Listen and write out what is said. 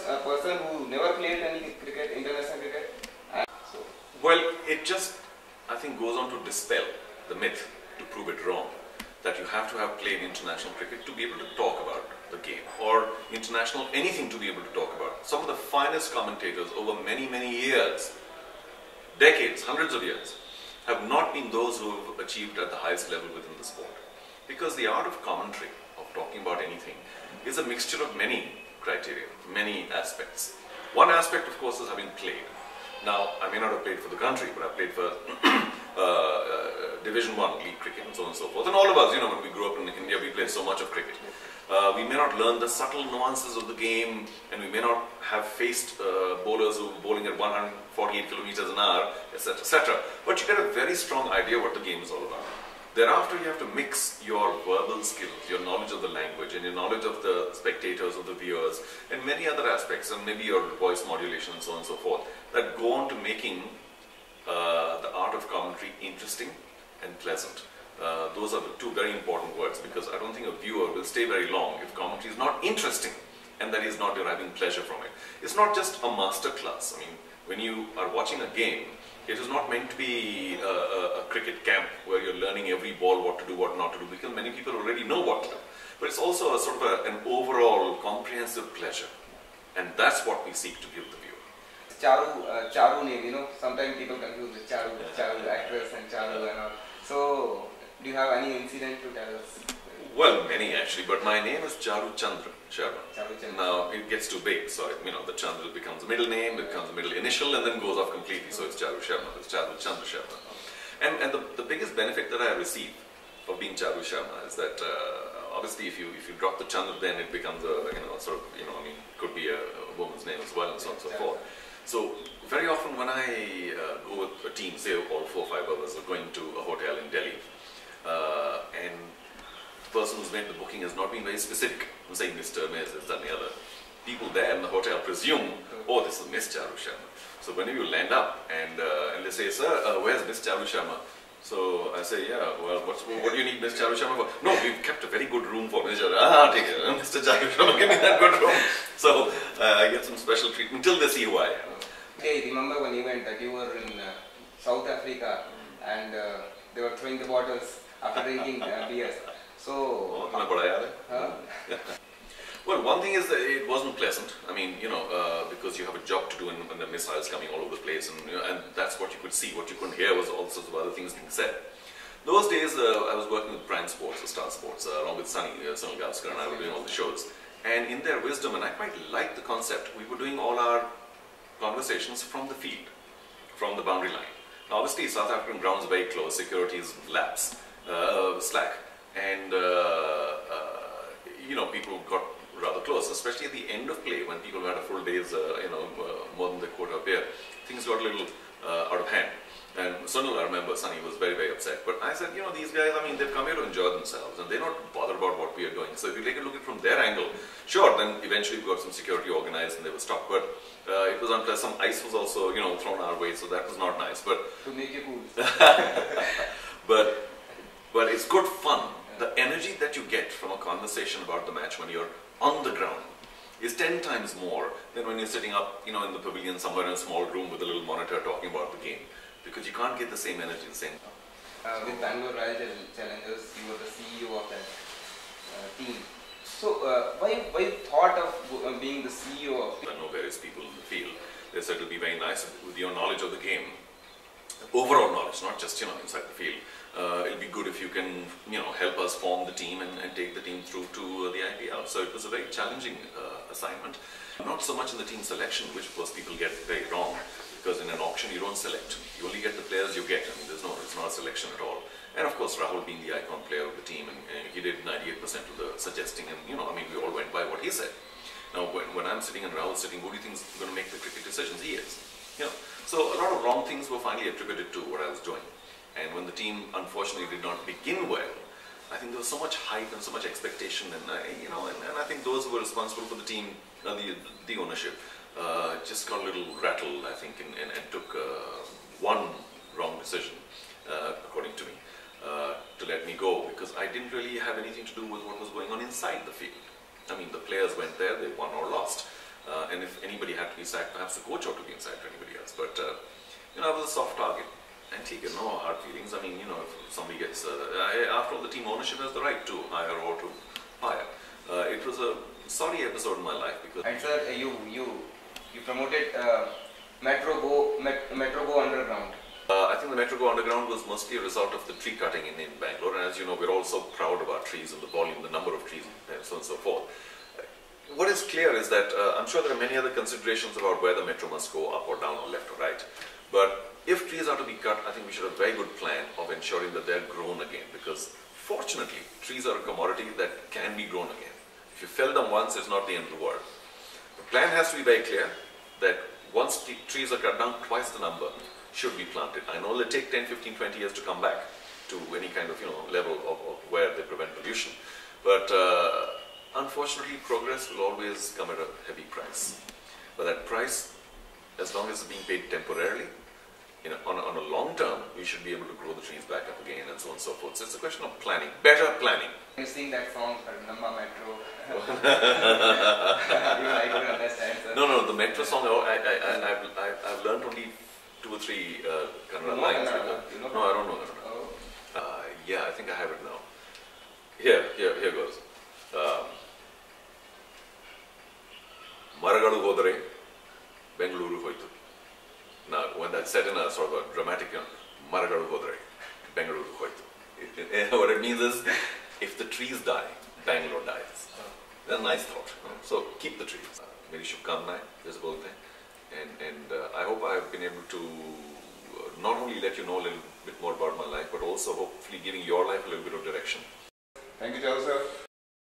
A person who never played any cricket, international cricket. So. Well, it just, I think, goes on to dispel the myth, to prove it wrong, that you have to have played international cricket to be able to talk about the game, or international anything to be able to talk about. Some of the finest commentators over many, many years, decades, hundreds of years, have not been those who have achieved at the highest level within the sport. Because the art of commentary, of talking about anything, is a mixture of many criteria, many aspects. One aspect, of course, is having played. Now, I may not have played for the country, but I played for Division 1 league cricket and so on and so forth. And all of us, you know, when we grew up in India, we played so much of cricket. We may not learn the subtle nuances of the game, and we may not have faced bowlers who were bowling at 148 kilometers an hour, etc., etc. But you get a very strong idea what the game is all about. Thereafter, you have to mix your verbal skills, your knowledge of the language, and your knowledge of the spectators, of the viewers, and many other aspects, and maybe your voice modulation and so on and so forth, that go on to making the art of commentary interesting and pleasant. Those are the two very important words, because I don't think a viewer will stay very long if commentary is not interesting and that he is not deriving pleasure from it. It's not just a master class. I mean, when you are watching a game, it is not meant to be a cricket camp where you're learning every ball what to do, what not to do, because many people already know what to do. But it's also a sort of an overall comprehensive pleasure, and that's what we seek to give the viewer. Charu name, you know, sometimes people confuse with Charu actress and Charu and all. So, do you have any incident to tell us? Well, many actually, but my name is Charu Sharma. Now, it gets too big, so you know, the Chandra becomes a middle name, it becomes a middle initial, and then goes off completely, so it's Charu Sharma, it's Charu Sharma. And the biggest benefit that I receive of being Charu Sharma is that, obviously, if you drop the Chandra, then it becomes a, you know, sort of, you know, I mean, could be a woman's name as well, and so on and so forth. So, very often when I go with a team, say all 4 or 5 of us are going to a hotel in Delhi, and the person who's made the booking has not been very specific, saying Mr. Ms. this, that and the other. People there in the hotel presume, oh, this is Miss Charu Sharma. So whenever you land up and they say, sir, where's Miss Charu Sharma? So I say, yeah, well, what do you need Miss Charu Sharma for? No, we've kept a very good room for Miss Charu. Ah, take it, Mr. Charu Sharma, give me that good room. So I get some special treatment till they see who I am. Okay, remember one event that you were in South Africa and they were throwing the bottles after drinking beers. So, well, one thing is that it wasn't pleasant. I mean, you know, because you have a job to do and the missiles coming all over the place, and, you know, and that's what you could see. What you couldn't hear was all sorts of other things being said. Those days, I was working with Prime Sports, or Star Sports, along with Sunny Gaskar, and I were doing all the shows. And in their wisdom, and I quite liked the concept, we were doing all our conversations from the field, from the boundary line. Now, obviously, South African grounds are very close, security is laps, slack, and you know, people got rather close, especially at the end of play when people had a full day's, you know, more than the quota of beer. Things got a little out of hand. And Sunil, I remember, Sunny was very, very upset. But I said, you know, these guys, I mean, they've come here to enjoy themselves and they're not bothered about what we are doing. So if you take a look at it from their angle, sure, then eventually we got some security organized and they were stopped. But it was unpleasant. Some ice was also, you know, thrown our way, so that was not nice. But to make it cool. but it's good fun. The energy that you get from a conversation about the match when you're on the ground is 10 times more than when you're sitting up, you know, in the pavilion somewhere in a small room with a little monitor talking about the game. Because you can't get the same energy, the same. With Bangalore Royal Challengers, you were the CEO of that team. So, why you thought of being the CEO of? I know various people in the field. They said it would be very nice with your knowledge of the game, overall knowledge, not just, you know, inside the field. It'll be good if you can, you know, help us form the team and take the team through to the IPL. So it was a very challenging assignment. Not so much in the team selection, which of course people get very wrong. Because in an auction you don't select, you only get the players you get. I mean, it's not a selection at all. And of course Rahul being the icon player of the team, and he did 98% of the suggesting, and you know, I mean, we all went by what he said. Now when I'm sitting and Rahul's sitting, who do you think is going to make the cricket decisions? He is. You know, so a lot of wrong things were finally attributed to what I was doing. And when the team unfortunately did not begin well, I think there was so much hype and so much expectation, and you know, and I think those who were responsible for the team, the ownership, just got a little rattled, I think, and took one wrong decision, according to me, to let me go, because I didn't really have anything to do with what was going on inside the field. I mean, the players went there, they won or lost. and if anybody had to be sacked, perhaps the coach ought to be sacked to anybody else. But I was a soft target. And take no hard feelings. I mean, if somebody gets, after all, the team ownership has the right to hire or to fire. It was a sorry episode in my life because. And sir, you promoted Metro Go Underground. I think the Metro Go Underground was mostly a result of the tree cutting in Bangalore, and as you know, we're all so proud of our trees and the volume, the number of trees, and so on and so forth. What is clear is that I'm sure there are many other considerations about where the metro must go, up or down or left or right. But if trees are to be cut, I think we should have a very good plan of ensuring that they're grown again, because fortunately, trees are a commodity that can be grown again. If you fell them once, it's not the end of the world. The plan has to be very clear that once trees are cut down, twice the number should be planted. I know it'll take 10, 15, 20 years to come back to any kind of level of where they prevent pollution. But unfortunately, progress will always come at a heavy price. But that price, as long as it's being paid temporarily, on a long term, we should be able to grow the trees back up again and so on and so forth. So it's a question of planning, better planning. You sing that song, Namma Metro. I don't understand, sir. No, the Metro song, I've learned only 2 or 3 Kannada lines. No, I don't know that. Oh. Yeah, I think I have it now. Here goes. Maragalu hodare, Bengaluru hoitu. Now, when that's set in a sort of a dramatic, Maragalu hodare, Bengaluru hoitu. What it means is, if the trees die, Bangalore dies. That's a nice thought. So keep the trees. Meri shubhkamnaएं, there's a whole thing. And I hope I've been able to not only let you know a little bit more about my life, but also hopefully giving your life a little bit of direction. Thank you, Charu sir.